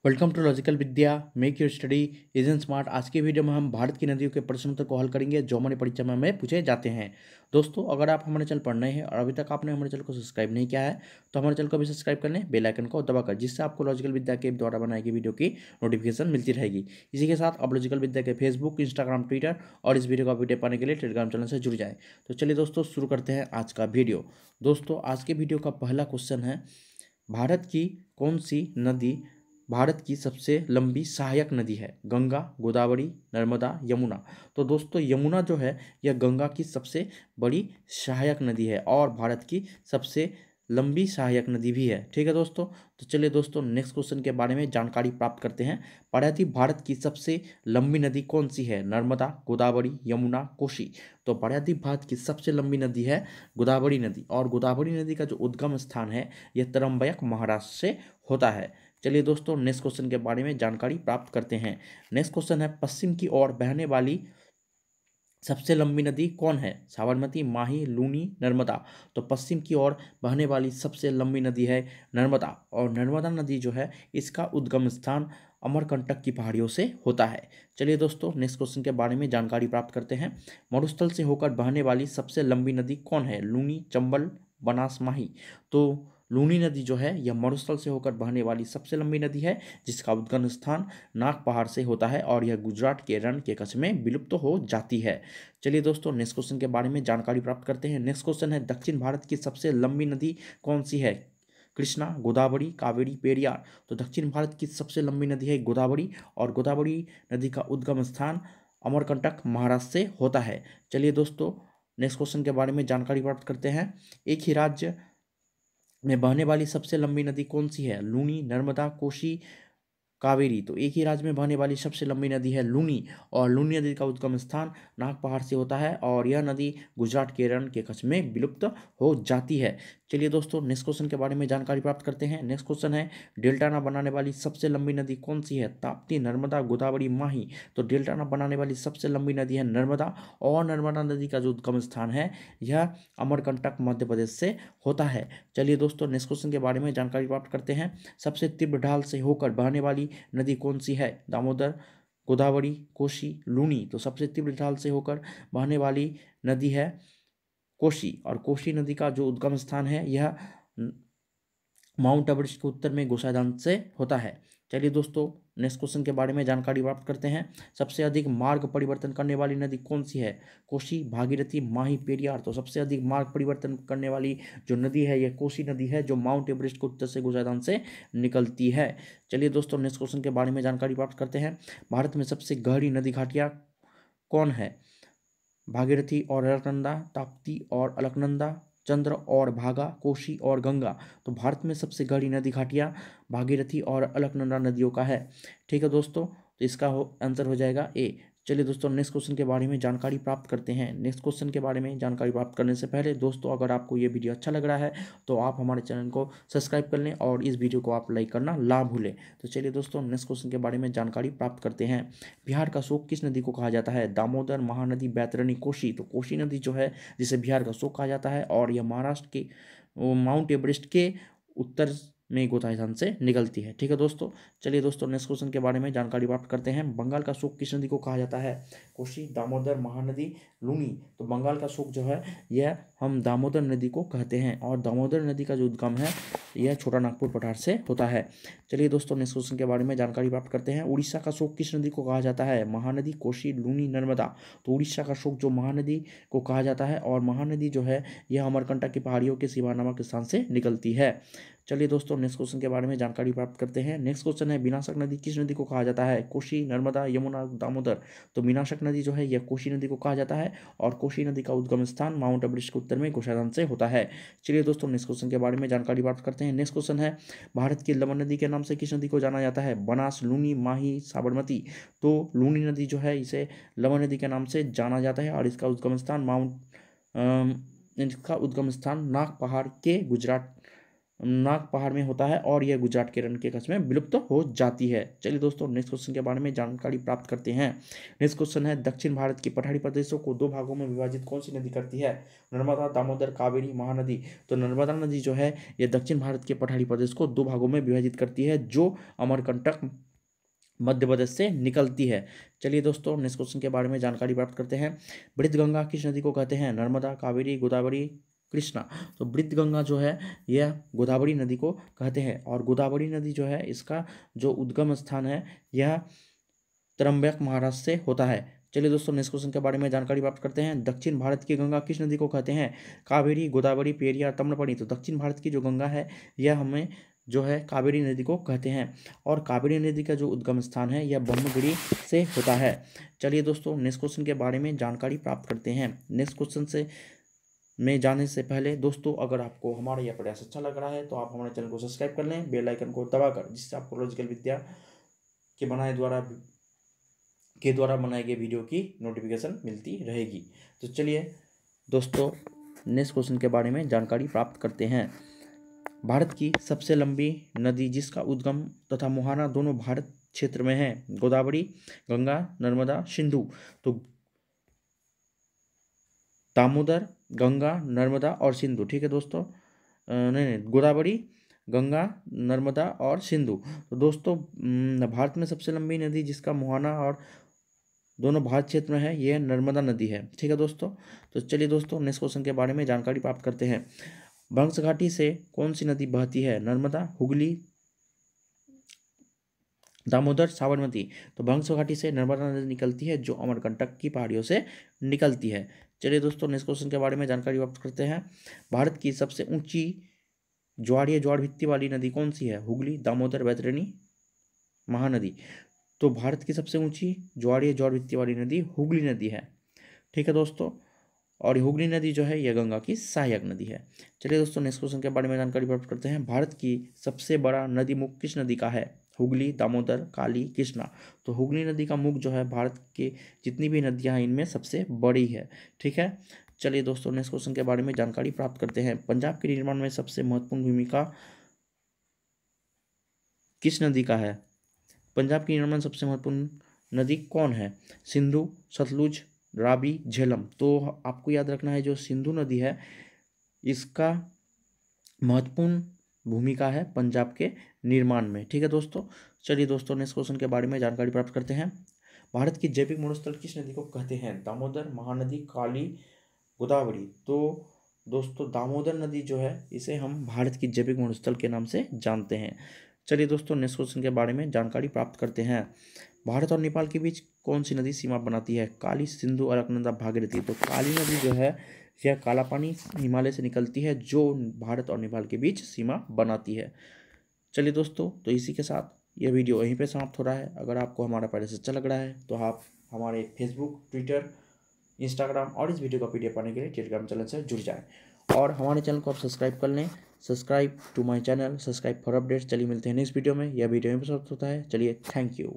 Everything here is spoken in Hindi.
Welcome to logical Vidya make your study easy and smart. आज की वीडियो में हम भारत की नदियों के प्रश्न उत्तर को हल करेंगे जो हमारी परीक्षा में हमें पूछे जाते हैं। दोस्तों, अगर आप हमारे चैनल पर नए हैं और अभी तक आपने हमारे चैनल को सब्सक्राइब नहीं किया है तो हमारे चैनल को भी सब्सक्राइब कर लें, बेल आइकन को दबाकर, जिससे आपको लॉजिकल विद्या के द्वारा बनाई गई वीडियो की नोटिफिकेशन मिलती रहेगी। इसी के साथ आप लॉजिकल विद्या के फेसबुक, इंस्टाग्राम, ट्विटर और इस वीडियो का वीडियो पाने के लिए टेलीग्राम चैनल से जुड़ जाए। तो चलिए दोस्तों, शुरू करते हैं आज का वीडियो। दोस्तों, आज के वीडियो का पहला क्वेश्चन है, भारत की कौन सी नदी भारत की सबसे लंबी सहायक नदी है? गंगा, गोदावरी, नर्मदा, यमुना। तो दोस्तों, यमुना जो है यह गंगा की सबसे बड़ी सहायक नदी है और भारत की सबसे लंबी सहायक नदी भी है। ठीक है दोस्तों, तो चलिए दोस्तों नेक्स्ट क्वेश्चन के बारे में जानकारी प्राप्त करते हैं। पढ़ाती भारत की सबसे लंबी नदी कौन सी है? नर्मदा, गोदावरी, यमुना, कोसी। तो पढ़ाती भारत की सबसे लंबी नदी है गोदावरी नदी, और गोदावरी नदी का जो उद्गम स्थान है यह तरम्बयक महाराष्ट्र से होता है। चलिए दोस्तों नेक्स्ट क्वेश्चन के बारे में जानकारी प्राप्त करते हैं। नेक्स्ट क्वेश्चन है, पश्चिम की ओर बहने वाली सबसे लंबी नदी कौन है? साबरमती, माही, लूनी, नर्मदा। तो पश्चिम की ओर बहने वाली सबसे लंबी नदी है नर्मदा, और नर्मदा नदी जो है इसका उद्गम स्थान अमरकंटक की पहाड़ियों से होता है। चलिए दोस्तों नेक्स्ट क्वेश्चन के बारे में जानकारी प्राप्त करते हैं। मरुस्थल से होकर बहने वाली सबसे लंबी नदी कौन है? लूनी, चंबल, बनास, माही। तो लूनी नदी जो है यह मरुस्थल से होकर बहने वाली सबसे लंबी नदी है, जिसका उद्गम स्थान नाग पहाड़ से होता है और यह गुजरात के रण के कच्छ में विलुप्त हो जाती है। चलिए दोस्तों नेक्स्ट क्वेश्चन के बारे में जानकारी प्राप्त करते हैं। नेक्स्ट क्वेश्चन है, दक्षिण भारत की सबसे लंबी नदी कौन सी है? कृष्णा, गोदावरी, कावेरी, पेरियार। तो दक्षिण भारत की सबसे लंबी नदी है गोदावरी, और गोदावरी नदी का उद्गम स्थान अमरकंटक महाराष्ट्र से होता है। चलिए दोस्तों नेक्स्ट क्वेश्चन के बारे में जानकारी प्राप्त करते हैं। एक ही राज्य में बहने वाली सबसे लंबी नदी कौन सी है? लूनी, नर्मदा, कोसी, कावेरी। तो एक ही राज्य में बहने वाली सबसे लंबी नदी है लूनी, और लूनी नदी का उद्गम स्थान नाग पहाड़ से होता है और यह नदी गुजरात के रण के कच्छ में विलुप्त हो जाती है। चलिए दोस्तों नेक्स्ट क्वेश्चन के बारे में जानकारी प्राप्त करते हैं। नेक्स्ट क्वेश्चन है, डेल्टाना बनाने वाली सबसे लंबी नदी कौन सी है? ताप्ती, नर्मदा, गोदावरी, माही। तो डेल्टाना बनाने वाली सबसे लंबी नदी है नर्मदा, और नर्मदा नदी का जो उद्गम स्थान है यह अमरकंटक मध्य प्रदेश से होता है। चलिए दोस्तों नेक्स्ट क्वेश्चन के बारे में जानकारी प्राप्त करते हैं। सबसे तीव्र ढाल से होकर बहने वाली नदी कौन सी है? दामोदर, गोदावरी, कोसी, लूनी। तो सबसे तीव्र ढाल से होकर बहने वाली नदी है कोसी, और कोसी नदी का जो उद्गम स्थान है यह माउंट एवरेस्ट के उत्तर में गोसाइदान से होता है। चलिए दोस्तों नेक्स्ट क्वेश्चन के बारे में जानकारी प्राप्त करते हैं। सबसे अधिक मार्ग परिवर्तन करने वाली नदी कौन सी है? कोसी, भागीरथी, माही, पेरियार। तो सबसे अधिक मार्ग परिवर्तन करने वाली जो नदी है यह कोसी नदी है, जो माउंट एवरेस्ट के उत्तर से गोसाइदान से निकलती है। चलिए दोस्तों नेक्स्ट क्वेश्चन के बारे में जानकारी प्राप्त करते हैं। भारत में सबसे गहरी नदी घाटियाँ कौन है? भागीरथी और अलकनंदा, ताप्ती और अलकनंदा, चंद्र और भागा, कोशी और गंगा। तो भारत में सबसे गहरी नदी घाटियाँ भागीरथी और अलकनंदा नदियों का है। ठीक है दोस्तों, तो इसका आंसर हो जाएगा ए। चलिए दोस्तों नेक्स्ट क्वेश्चन के बारे में जानकारी प्राप्त करते हैं। नेक्स्ट क्वेश्चन के बारे में जानकारी प्राप्त करने से पहले दोस्तों, अगर आपको ये वीडियो अच्छा लग रहा है तो आप हमारे चैनल को सब्सक्राइब कर लें और इस वीडियो को आप लाइक करना ना भूलें। तो चलिए दोस्तों नेक्स्ट क्वेश्चन के बारे में जानकारी प्राप्त करते हैं। बिहार का शोक किस नदी को कहा जाता है? दामोदर, महानदी, बैतरणी, कोसी। तो कोसी नदी जो है जिसे बिहार का शोक कहा जाता है, और यह महाराष्ट्र के माउंट एवरेस्ट के उत्तर में गोताखोर से निकलती है। ठीक है दोस्तों, चलिए दोस्तों नेक्स्ट क्वेश्चन के बारे में जानकारी प्राप्त करते हैं। बंगाल का शोक किस नदी को कहा जाता है? कोसी, दामोदर, महानदी, लूनी। तो बंगाल का शोक जो है यह हम दामोदर नदी को कहते हैं, और दामोदर नदी का जो उद्गम है यह छोटा नागपुर पठार से होता है। चलिए दोस्तों नेक्स्ट क्वेश्चन के बारे में जानकारी प्राप्त करते हैं। उड़ीसा का शोक किस नदी को कहा जाता है? महानदी, कोसी, लूनी, नर्मदा। तो उड़ीसा का शोक जो महानदी को कहा जाता है, और महानदी जो है यह अमरकंटक की पहाड़ियों के शिवा नामक स्थान से निकलती है। चलिए दोस्तों नेक्स्ट क्वेश्चन के बारे में जानकारी प्राप्त करते हैं। नेक्स्ट क्वेश्चन है, विनाशक नदी किस नदी को कहा जाता है? कोसी, नर्मदा, यमुना, दामोदर। तो विनाशक नदी जो है यह कोसी नदी को कहा जाता है, और कोसी नदी का उद्गम स्थान माउंट एवरेस्ट के उत्तर में गोसाइदान से होता है। चलिए दोस्तों नेक्स्ट क्वेश्चन के बारे में जानकारी प्राप्त करते हैं। नेक्स्ट क्वेश्चन है, भारत की लवन नदी के नाम से किस नदी को जाना जाता है? बनास, लूनी, माही, साबरमती। तो लूनी नदी जो है इसे लवन नदी के नाम से जाना जाता है, और इसका उद्गम स्थान नाग पहाड़ के गुजरात नाग पहाड़ में होता है और यह गुजरात के रण के कच्छ में विलुप्त हो जाती है। चलिए दोस्तों नेक्स्ट क्वेश्चन के बारे में जानकारी प्राप्त करते हैं। नेक्स्ट क्वेश्चन है, दक्षिण भारत की पठारी प्रदेशों को दो भागों में विभाजित कौन सी नदी करती है? नर्मदा, दामोदर, कावेरी, महानदी। तो नर्मदा नदी जो है यह दक्षिण भारत के पठारी प्रदेश को दो भागों में विभाजित करती है, जो अमरकंटक मध्य प्रदेश से निकलती है। चलिए दोस्तों नेक्स्ट क्वेश्चन के बारे में जानकारी प्राप्त करते हैं। वृद्ध गंगा किस नदी को कहते हैं? नर्मदा, कावेरी, गोदावरी, कृष्णा। तो वृद्ध गंगा जो है यह गोदावरी नदी को कहते हैं और गोदावरी नदी जो है इसका जो उद्गम स्थान है यह त्रंबक महाराष्ट्र से होता है। चलिए दोस्तों नेक्स्ट क्वेश्चन के बारे में जानकारी प्राप्त करते हैं। दक्षिण भारत की गंगा किस नदी को कहते हैं? कावेरी, गोदावरी, पेरियार, ताम्रपर्णी। तो दक्षिण भारत की जो गंगा है यह हमें जो है कावेरी नदी को कहते हैं और कावेरी नदी का जो उद्गम स्थान है यह ब्रह्मगिरी से होता है। चलिए दोस्तों नेक्स्ट क्वेश्चन के बारे में जानकारी प्राप्त करते हैं। नेक्स्ट क्वेश्चन से में जाने से पहले दोस्तों अगर आपको हमारा यह प्रयास अच्छा लग रहा है तो आप हमारे चैनल को सब्सक्राइब कर लें, बेल आइकन को दबाकर, जिससे आपको लॉजिकल विद्या के द्वारा बनाए गए वीडियो की नोटिफिकेशन मिलती रहेगी। तो चलिए दोस्तों नेक्स्ट क्वेश्चन के बारे में जानकारी प्राप्त करते हैं। भारत की सबसे लंबी नदी जिसका उद्गम तथा मुहाना दोनों भारत क्षेत्र में है? गोदावरी, गंगा, नर्मदा, सिंधु। तो दामोदर, गंगा, नर्मदा और सिंधु। ठीक है दोस्तों, नहीं, गोदावरी, गंगा, नर्मदा और सिंधु। तो दोस्तों भारत में सबसे लंबी नदी जिसका मुहाना और दोनों भारत क्षेत्र में है यह नर्मदा नदी है। ठीक है दोस्तों, तो चलिए दोस्तों नेक्स्ट क्वेश्चन के बारे में जानकारी प्राप्त करते हैं। बंश घाटी से कौन सी नदी बहती है? नर्मदा, हुगली, दामोदर, साबरमती। तो बंश घाटी से नर्मदा नदी निकलती है जो अमरकंटक की पहाड़ियों से निकलती है। चलिए दोस्तों नेक्स्ट क्वेश्चन के बारे में जानकारी प्राप्त करते हैं। भारत की सबसे ऊंची ज्वारीय ज्वार भित्ति वाली नदी कौन सी है? हुगली, दामोदर, बैतरणी, महानदी। तो भारत की सबसे ऊंची ज्वारीय ज्वार भित्ति वाली नदी हुगली नदी है। ठीक है दोस्तों, और हुगली नदी जो है यह गंगा की सहायक नदी है। चलिए दोस्तों नेक्स्ट क्वेश्चन के बारे में जानकारी प्राप्त करते हैं। भारत की सबसे बड़ा नदी मुख किस नदी का है? हुगली, दामोदर, काली, कृष्णा। तो हुगली नदी का मुख जो है भारत के जितनी भी नदियां हैं इनमें सबसे बड़ी है। ठीक है, चलिए दोस्तों नेक्स्ट क्वेश्चन के बारे में जानकारी प्राप्त करते हैं। पंजाब के निर्माण में सबसे महत्वपूर्ण भूमिका किस नदी का है? पंजाब के निर्माण में सबसे महत्वपूर्ण नदी कौन है? सिंधु, सतलुज, रावी, झेलम। तो आपको याद रखना है जो सिंधु नदी है इसका महत्वपूर्ण भूमिका है पंजाब के निर्माण में। ठीक है दोस्तों, चलिए दोस्तों नेक्स्ट क्वेश्चन के बारे में जानकारी प्राप्त करते हैं। भारत की जैविक मरुस्थल किस नदी को कहते हैं? दामोदर, महानदी, काली, गोदावरी। तो दोस्तों दामोदर नदी जो है इसे हम भारत की जैविक मरुस्थल के नाम से जानते हैं। चलिए दोस्तों नेक्स्ट क्वेश्चन के बारे में जानकारी प्राप्त करते हैं। भारत और नेपाल के बीच कौन सी नदी सीमा बनाती है? काली, सिंधु, अलकनंदा, भागीरथी। तो काली नदी जो है यह काला पानी हिमालय से निकलती है जो भारत और नेपाल के बीच सीमा बनाती है। चलिए दोस्तों, तो इसी के साथ यह वीडियो यहीं पे समाप्त हो रहा है। अगर आपको हमारा प्रयास अच्छा लग रहा है तो आप हमारे फेसबुक, ट्विटर, इंस्टाग्राम और इस वीडियो का पीडीएफ पाने के लिए टेलीग्राम चैनल से जुड़ जाएं और हमारे चैनल को आप सब्सक्राइब कर लें। Subscribe to my channel, subscribe for updates. चलिए मिलते हैं नेक्स्ट वीडियो में। यह वीडियो में समाप्त होता है। चलिए, थैंक यू।